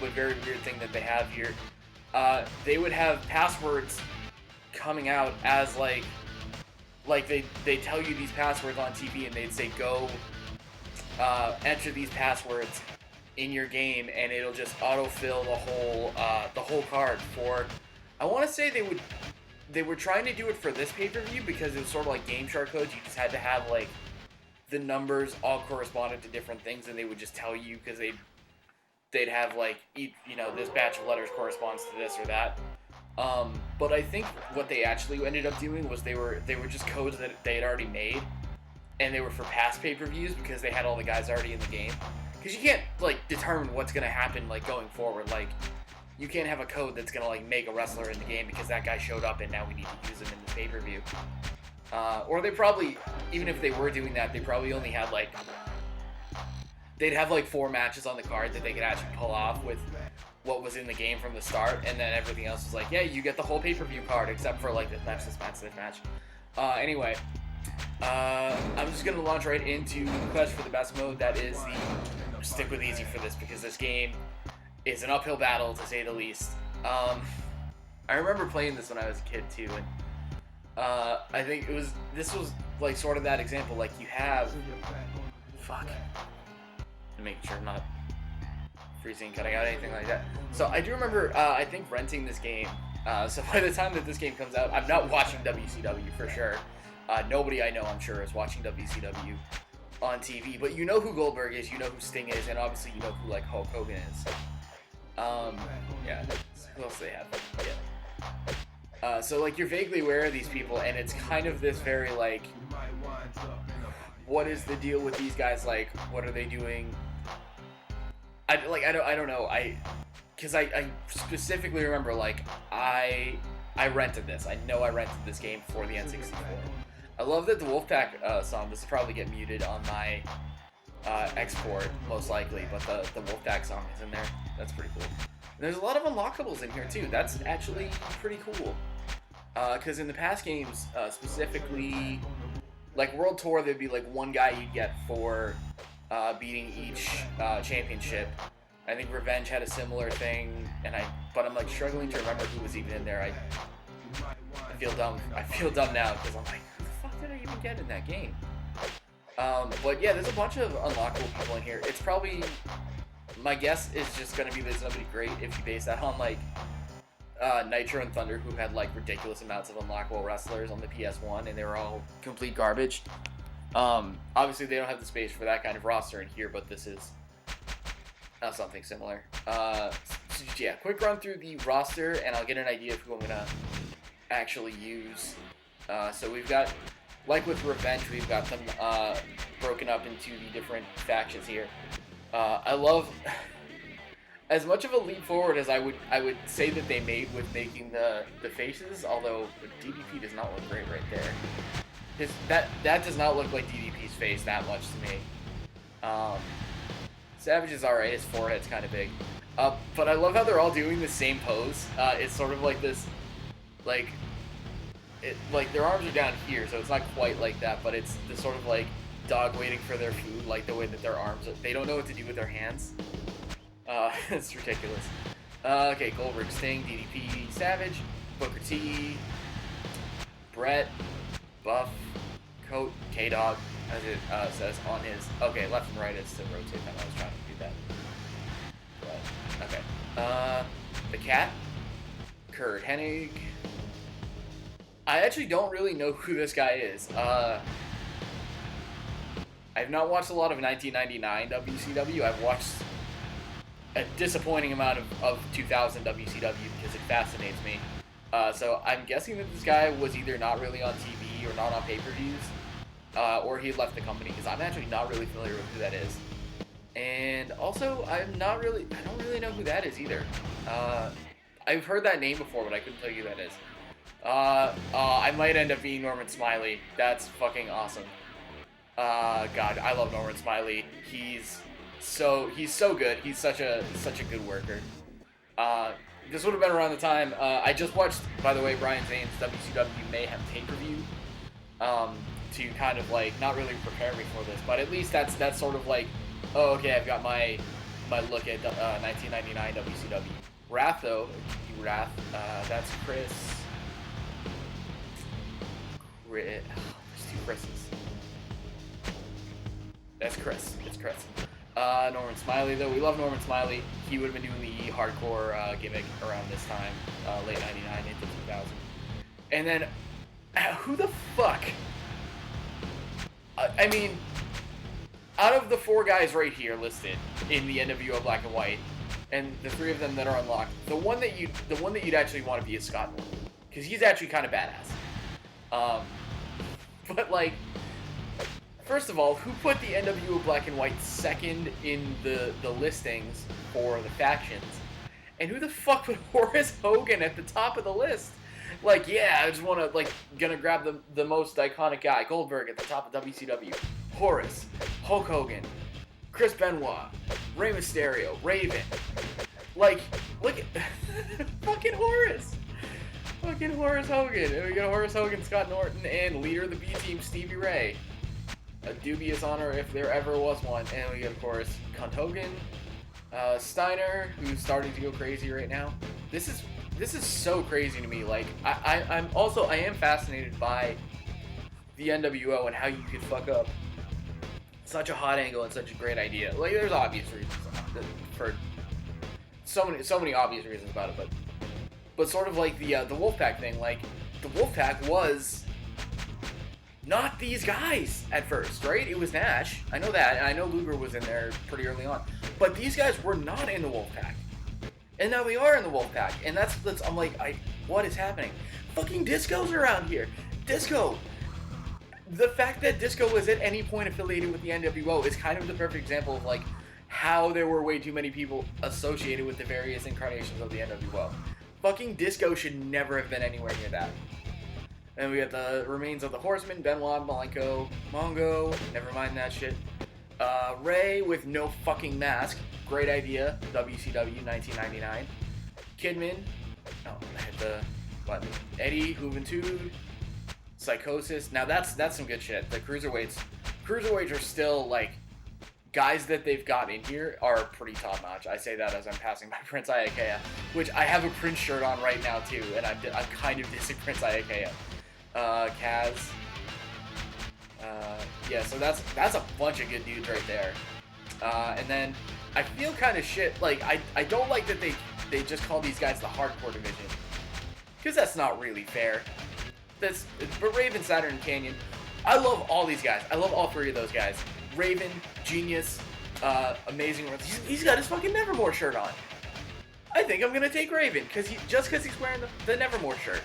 very weird thing that they have here. They would have passwords coming out as like they tell you these passwords on TV, and they'd say go enter these passwords in your game, and it'll just autofill the whole card for. I want to say they were trying to do it for this pay-per-view because it was sort of like Game Shark codes. You just had to have like the numbers all corresponded to different things, and they would just tell you because they'd have like this batch of letters corresponds to this or that. But I think what they actually ended up doing was they were just codes that they had already made, and they were for past pay-per-views because they had all the guys already in the game. Because you can't like determine what's gonna happen like going forward. Like you can't have a code that's gonna like make a wrestler in the game because that guy showed up and now we need to use him in the pay-per-view. Or they probably, even if they were doing that, they probably only had like they'd have like 4 matches on the card that they could actually pull off with what was in the game from the start, and then everything else was like, yeah, you get the whole pay-per-view card except for like this match. Anyway, I'm just gonna launch right into Quest for the Best mode. That is stick with easy for this because this game is an uphill battle to say the least. I remember playing this when I was a kid too, and I think this was like sort of that example. Like you have, I'm making sure I'm not freezing, cutting out, anything like that. So I do remember, I think renting this game. So by the time that this game comes out, I'm not watching WCW for sure. Nobody I know, I'm sure, is watching WCW on TV. But you know who Goldberg is, you know who Sting is, and obviously you know who like Hulk Hogan is. Yeah, who else do they have? Yeah. So like you're vaguely aware of these people, and it's kind of this very like, what is the deal with these guys? Like, what are they doing? I don't know. Because I specifically remember like I rented this. I know I rented this game for the N64. I love that the Wolfpack song. This will probably get muted on my export most likely, but the Wolfpack song is in there. That's pretty cool. And there's a lot of unlockables in here too. That's actually pretty cool. Because in the past games, specifically like World Tour, there'd be like one guy you'd get for beating each championship. I think Revenge had a similar thing, but I'm like struggling to remember who was even in there. I feel dumb. I feel dumb now because I'm like, who the fuck did I even get in that game? But yeah, there's a bunch of unlockable people in here. It's probably, my guess is just gonna be there's nobody great if you base that on like Nitro and Thunder, who had like ridiculous amounts of unlockable wrestlers on the PS1, and they were all complete garbage. Obviously they don't have the space for that kind of roster in here, but this is something similar. So yeah, quick run through the roster, and I'll get an idea of who I'm gonna actually use. So we've got, like with Revenge, we've got them broken up into the different factions here. I love, as much of a leap forward as I would say that they made with making the faces, although DDP does not look great right there. That does not look like DDP's face that much to me. Savage is alright, his forehead's kind of big. But I love how they're all doing the same pose. It's sort of like this, like their arms are down here, so it's not quite like that, but it's the sort of like dog waiting for their food, like the way that their arms are, they don't know what to do with their hands. It's ridiculous. Okay, Goldberg, Sting, DDP, Savage, Booker T, Brett, Buff, Coat, K-Dog, as it says on his, okay, left and right is to rotate them. I was trying to do that. But, okay. The Cat, Kurt Hennig. I actually don't really know who this guy is. I've not watched a lot of 1999 WCW. I've watched a disappointing amount of 2000 WCW because it fascinates me. So I'm guessing that this guy was either not really on TV or not on pay-per-views, or he left the company, because I'm actually not really familiar with who that is. And also, I don't really know who that is either. I've heard that name before, but I couldn't tell you who that is. I might end up being Norman Smiley. That's fucking awesome. God, I love Norman Smiley. He's so good. He's such a good worker. This would have been around the time I just watched, by the way, Brian Zane's WCW Mayhem pay-per-view to kind of like not really prepare me for this, but at least that's sort of like, oh, okay, I've got my look at 1999 WCW. Wrath, though, Wrath, that's Chris. There's two Chris's. That's Chris. It's Chris. Norman Smiley, though. We love Norman Smiley. He would have been doing the hardcore gimmick around this time, late 99 into 2000. And then, who the fuck? I mean, out of the 4 guys right here listed in the NWO Black and White, and the 3 of them that are unlocked, the one that you'd actually want to be is Scott Norton, because he's actually kind of badass. But like, first of all, who put the NWO Black and White second in the listings for the factions? And who the fuck put Horace Hogan at the top of the list? Like, yeah, I just want to, like, gonna grab the most iconic guy. Goldberg at the top of WCW. Horace. Hulk Hogan. Chris Benoit. Rey Mysterio. Raven. Like, look at fucking Horace. Fucking Horace Hogan. And we got Horace Hogan, Scott Norton, and leader of the B-Team, Stevie Ray. A dubious honor if there ever was one. And we got, of course, Cunt Hogan. Steiner, who's starting to go crazy right now. This is so crazy to me. Like, I am fascinated by the NWO and how you could fuck up such a hot angle and such a great idea. Like, there's obvious reasons for so many obvious reasons about it, but sort of like the Wolfpack thing. Like, the Wolfpack was not these guys at first, right? It was Nash. I know that, and I know Luger was in there pretty early on, but these guys were not in the Wolfpack. And now they are in the Wolfpack, and that's I'm like, what is happening? Fucking Disco's around here. Disco. The fact that Disco was at any point affiliated with the NWO is kind of the perfect example of like how there were way too many people associated with the various incarnations of the NWO. Fucking Disco should never have been anywhere near that. And we got the remains of the Horsemen, Benoit, Malenko, Mongo, never mind that shit. Ray with no fucking mask. Great idea. WCW 1999. Kidman. Oh, I hit the button. Eddie, Juventud. Psychosis. Now that's some good shit. The cruiserweights are still like guys that they've got in here are pretty top notch. I say that as I'm passing by Prince Iakea, which I have a Prince shirt on right now too, and I'm kind of dissing Prince Iakea. Kaz. Yeah, so that's a bunch of good dudes right there. And then I feel kind of shit. Like, I don't like that they just call these guys the hardcore division, because that's not really fair. But Raven, Saturn, and Canyon, I love all these guys. I love all 3 of those guys. Raven, genius, amazing. He's got his fucking Nevermore shirt on. I think I'm gonna take Raven just because he's wearing the Nevermore shirt.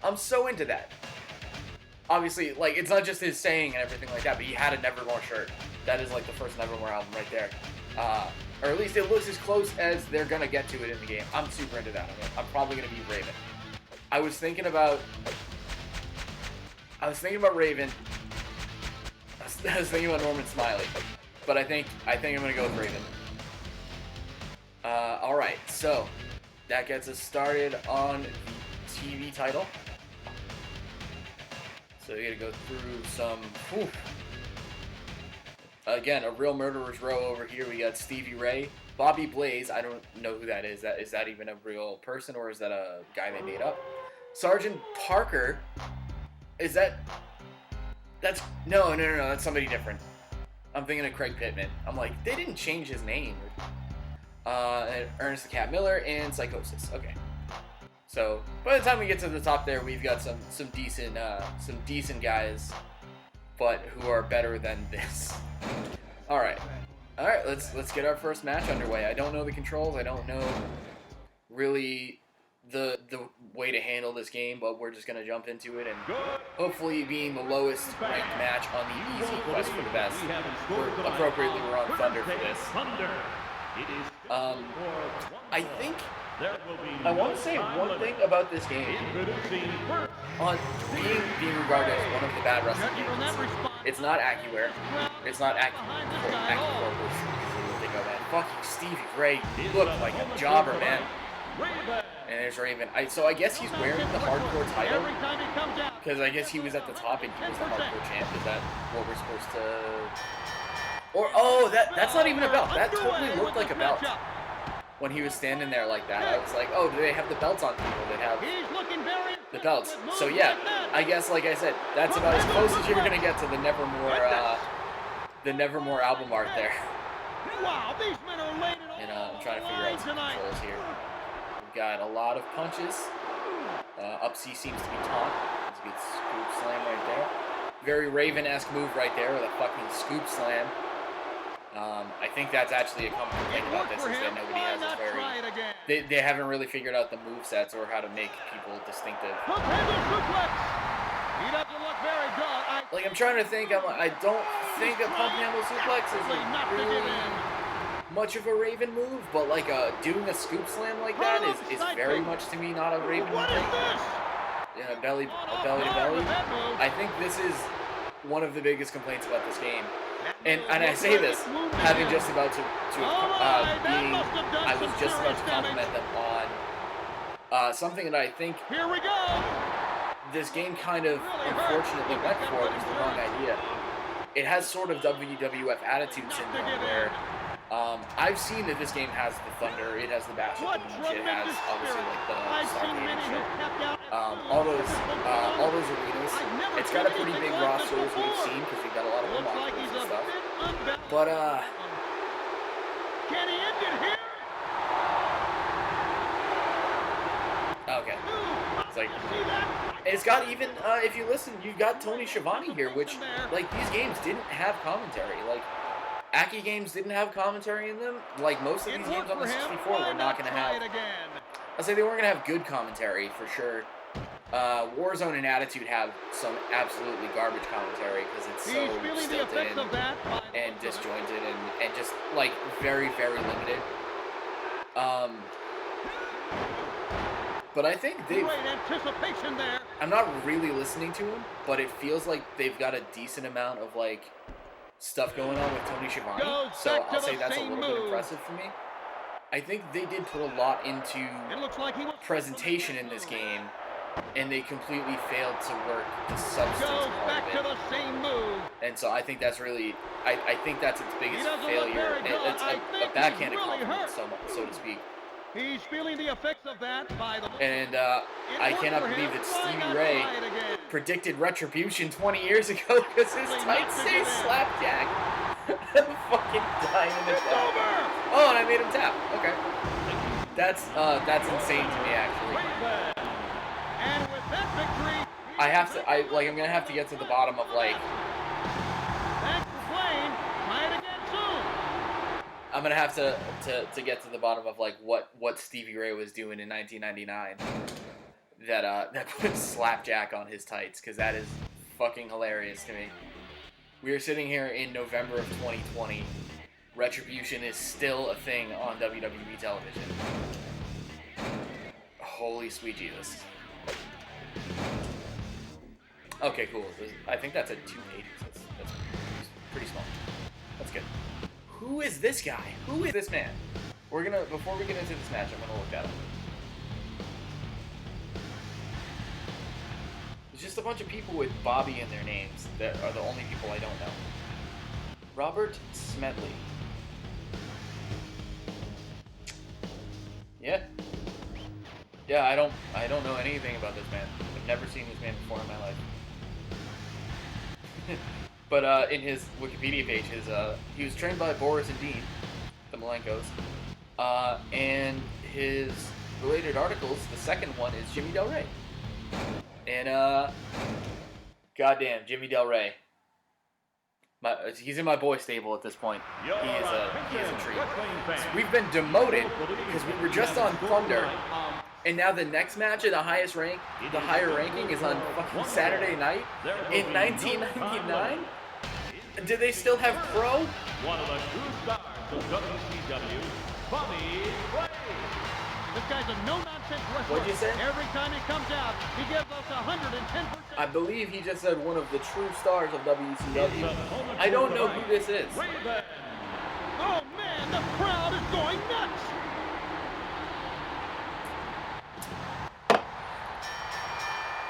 I'm so into that. Obviously, like, it's not just his saying and everything like that, but he had a Nevermore shirt. That is like the first Nevermore album right there. Or at least it looks as close as they're gonna get to it in the game. I'm super into that. I'm probably gonna be Raven. I was thinking about Raven. I was thinking about Norman Smiley, but I think I'm gonna go with Raven. All right, so that gets us started on the TV title. So we gotta go through some. Whew. Again, a real murderer's row over here. We got Stevie Ray, Bobby Blaze. I don't know who that is. Is that even a real person, or is that a guy they made up? Sergeant Parker. Is that? That's no. That's somebody different. I'm thinking of Craig Pittman. I'm like, they didn't change his name. Ernest the Cat Miller and Psychosis. Okay. So by the time we get to the top there, we've got some decent guys, but who are better than this. All right. Let's get our first match underway. I don't know the controls. I don't know really the way to handle this game, but we're just gonna jump into it, and hopefully, being the lowest ranked match on the easy quest for the best, we're on Thunder for this. I think I want to say one thing about this game. On being regarded as one of the bad wrestling games, it's not AccuWare. It's not AccuWare. Fucking Stevie Ray looked like a jobber, man. And there's Raven. So I guess he's wearing the hardcore title, because I guess he was at the top and he was the hardcore champ. Is that what we're supposed to? Or, oh, that's not even a belt. That totally looked like a belt. When he was standing there like that, I was like, oh, do they have the belts on people? They have the belts. So yeah, I guess, like I said, that's about as close as you're going to get to the Nevermore album art there. And I'm trying to figure out some controls here. We've got a lot of punches. Up C seems to be taunt. That's a good scoop slam right there. Very Raven-esque move right there with a fucking scoop slam. I think that's actually a common thing about this is that nobody has this very... They haven't really figured out the movesets or how to make people distinctive. Like, I'm trying to think, I don't think a pump handle suplex is really much of a Raven move, but like doing a scoop slam like that is very much to me not a Raven move. Yeah, belly to belly. I think this is one of the biggest complaints about this game. And I say this, having just about to I was just about to compliment them on something that I think this game kind of unfortunately went for was the wrong idea. It has sort of WWF attitude syndrome where I've seen that this game has the Thunder, it has the Bash at the Beach, it has obviously like the Starcade and shit. All those arenas. It's got a pretty big roster as we've seen because we've got a lot of unlocked and stuff. But can he end it here? Okay. It's like it's got even if you listen, you've got Tony Schiavone here, which like these games didn't have commentary. Like Aki games didn't have commentary in them. Like most of these games on the 64 were not going to have. I'll say they weren't going to have good commentary for sure. Warzone and Attitude have some absolutely garbage commentary because it's so stilted and disjointed and just like very, very limited. But I think I'm not really listening to them, but it feels like they've got a decent amount of like stuff going on with Tony Schiavone, so I'll say that's a little bit impressive for me. I think they did put a lot into presentation in this game, and they completely failed to work the substance part of it. And so I think that's really, I think that's its biggest failure. It's a backhanded compliment, so to speak. He's feeling the effects of that by the... And I cannot believe that Stevie Ray predicted Retribution 20 years ago because his tights say slapjack. I'm fucking dying in the over. Oh, and I made him tap. Okay. That's insane to me, actually. And with that victory, I'm gonna have to get to the bottom of like. Thanks for playing. Try it again soon. I'm gonna have to get to the bottom of like what Stevie Ray was doing in 1999 that put slapjack on his tights, because that is fucking hilarious to me. We are sitting here in November of 2020. Retribution is still a thing on WWE television. Holy sweet Jesus. Okay, cool. I think that's a 280. That's pretty small. That's good. Who is this guy? Who is this man? Before we get into this match, I'm gonna look that up. There's just a bunch of people with Bobby in their names that are the only people I don't know. Robert Smedley. Yeah. Yeah, I don't know anything about this man. I've never seen this man before in my life. But in his Wikipedia page, he was trained by Boris and Dean, the Malenkos, and his related articles, the second one is Jimmy Del Rey. And goddamn, Jimmy Del Rey. He's in my boy stable at this point. He is a treat. So we've been demoted because we were just on Thunder, and now the next match at the higher ranking is on fucking Saturday night in 1999. Do they still have Crow? One of the true stars of WCW, Bobby Ray. This guy's a no-nonsense wrestler. What'd you say? Every time he comes out, he gives us 110%. I believe he just said one of the true stars of WCW. I don't know who this is. Raven. Oh man, the crowd is going nuts.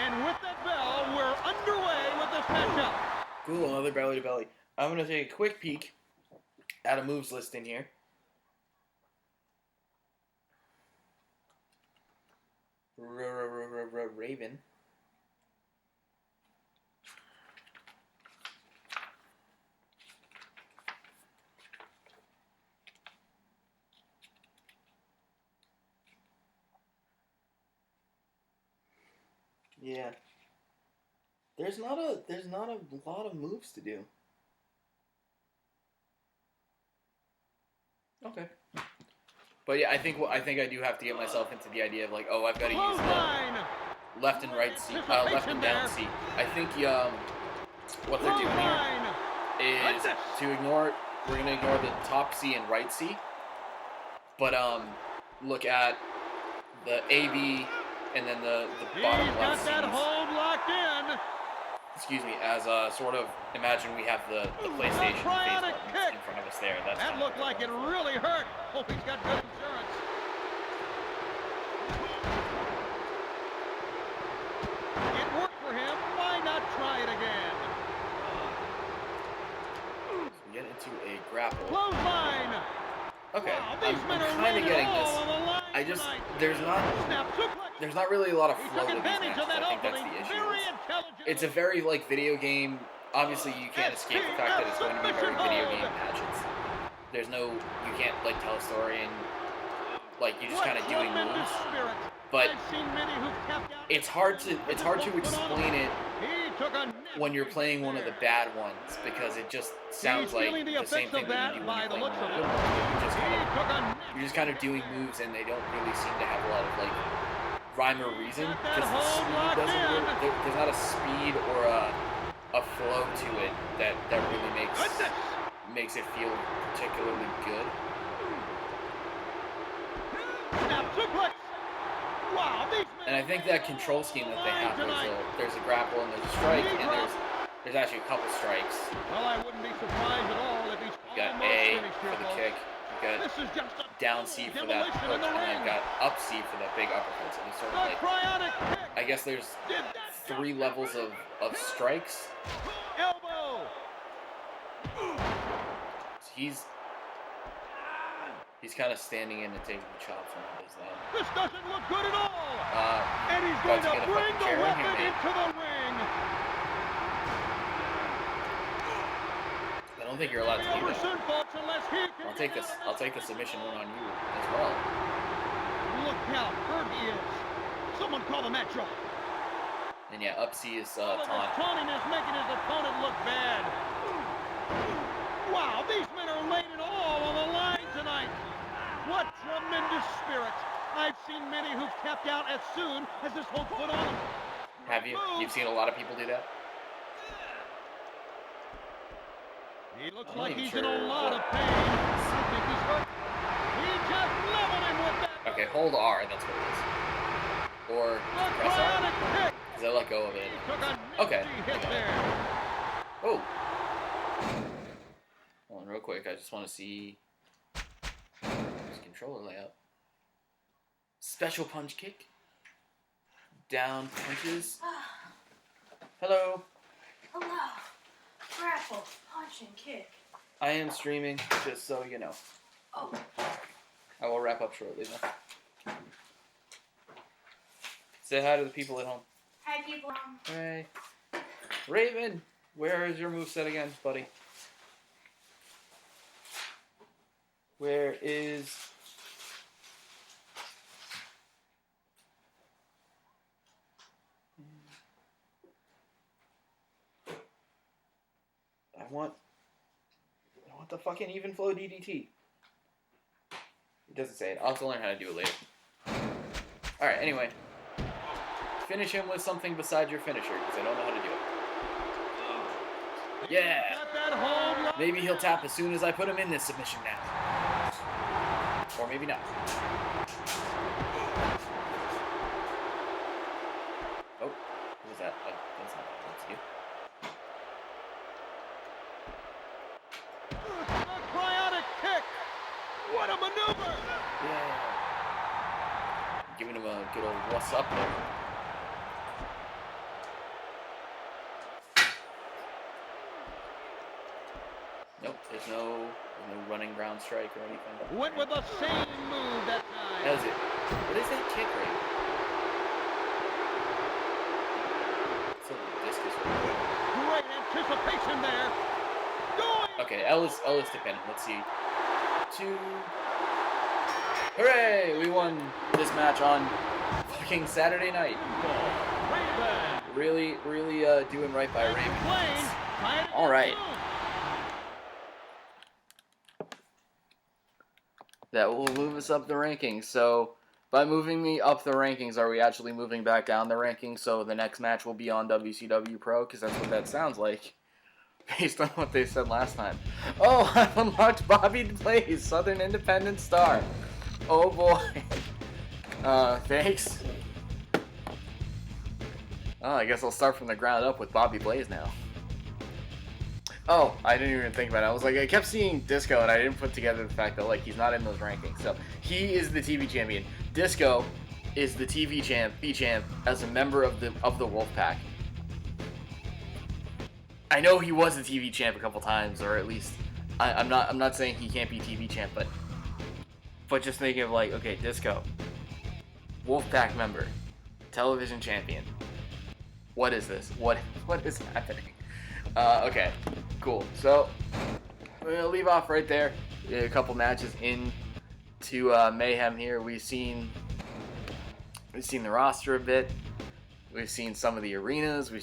And with that bell, we're underway with this matchup. Cool, another belly to belly. I'm gonna take a quick peek add a moves list in here. Raven. Yeah. There's not a lot of moves to do. Okay. But yeah, I think I do have to get myself into the idea of like, oh, I've got to use the left and right C, left and down C. I think what they're doing here is to ignore. We're gonna ignore the top C and right C, but look at the A, B, and then the bottom left C's. Excuse me, as sort of imagine we have the PlayStation phase buttons in front of us there. That looked like it really hurt. Hope he's got good insurance. It worked for him. Why not try it again? So we get into a grapple. Clothesline. Okay, Wow, I'm kind of getting this. I just there's not really a lot of flow to these matches. I think that's the issue. It's a very like video game. Obviously, you can't escape the fact that it's going to be very video game matches. There's no, you can't like tell a story and like you're just kind of doing moves. But it's hard to explain it when you're playing one of the bad ones because it just sounds like the same thing that you do when you're playing one of the good ones. You're just kind of doing moves and they don't really seem to have a lot of like rhyme or reason because the speed doesn't really, there's not a speed or a flow to it that really makes it feel particularly good. And I think that control scheme that they have, there's a grapple and there's a strike, and there's actually a couple strikes. Well, I wouldn't be surprised at all if he's got A for the kick, you've got down C for that hook, and then you've got up C for that big uppercut. So it's sort of like, I guess there's 3 levels of strikes. Elbow. So he's kind of standing in and taking the chops when he does that. This doesn't look good at all. And he's going to bring the weapon into the ring. I don't think you're allowed to do that. I'll take the submission one on you as well. Look how hurt he is. Someone call the match off. And yeah, up C is taunt. Taunting is making his opponent look bad. Wow, these men are laying it all on the line tonight. What tremendous spirit. I've seen many who've tapped out as soon as this whole put on them. Have you? You've seen a lot of people do that? He looks like he's in a lot of pain. I think he's hurt. He just leveled him with that. Okay, hold R, that's what it is. Or press R. Because I let go of it. Okay. Oh. Hold on real quick, I just want to see his controller layout. Special punch kick. Down punches. Hello. Hello. Grapple, punch, and kick. I am streaming, just so you know. Oh. I will wrap up shortly though. Say hi to the people at home. Hi, people. Hey. Raven, where is your moveset again, buddy? Where is... I want the fucking even flow DDT. It doesn't say it. I'll have to learn how to do it later. Alright, anyway. Finish him with something besides your finisher, because I don't know how to do it. Yeah! Maybe he'll tap as soon as I put him in this submission now. Or maybe not. Oh, what was that? Oh, that's not that. That's you. What a maneuver! Yeah. Giving him a good old what's up there. Nope, there's no No running ground strike or anything. Went with the same move that time. That was it. What is that kick rate? It's a little discus. Great anticipation there. Going. Okay, Ellis to pin him. Let's see. 2. Hooray! We won this match on fucking Saturday night. Really doing right by Raven. All right. That will move us up the rankings. So, by moving me up the rankings, are we actually moving back down the rankings? So the next match will be on WCW Pro, because that's what that sounds like, based on what they said last time. Oh, I've unlocked Bobby Blaze, Southern Independent Star. Oh boy. Thanks. Oh, I guess I'll start from the ground up with Bobby Blaze now. Oh, I didn't even think about it. I was like, I kept seeing Disco, and I didn't put together the fact that, like, he's not in those rankings. So, he is the TV champion. Disco is the TV champ as a member of the Wolfpack. I know he was the TV champ a couple times, or at least, I'm not saying he can't be TV champ, but just thinking of, like, okay, Disco, Wolfpack member, television champion. What is this? What is happening? Okay, cool. So we're gonna leave off right there. A couple matches into Mayhem here. We've seen the roster a bit. We've seen some of the arenas. We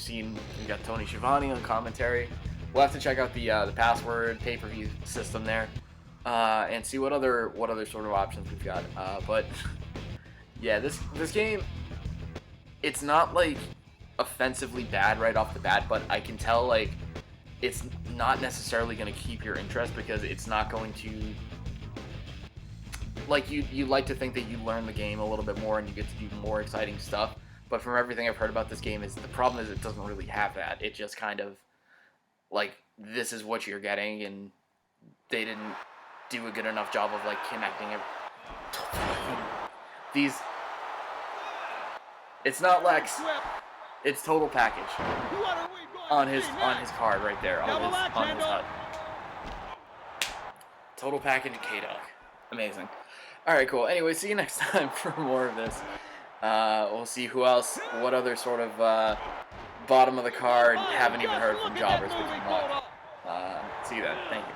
got Tony Schiavone on commentary. We'll have to check out the password pay-per-view system there and see what other sort of options we've got. But yeah, this game, it's not like offensively bad right off the bat, but I can tell, like, it's not necessarily going to keep your interest, because it's not going to, like, you like to think that you learn the game a little bit more and you get to do more exciting stuff, but from everything I've heard about this game, the problem is it doesn't really have that. It just kind of, like, this is what you're getting, and they didn't do a good enough job of, like, connecting it. It's not Lex. It's total package on his card right there, on his HUD. Total package K-Dog. Amazing. Alright, cool. Anyway, see you next time for more of this. We'll see who else, what other sort of bottom of the card, haven't even heard from jobbers we can unlock. See you then. Thank you.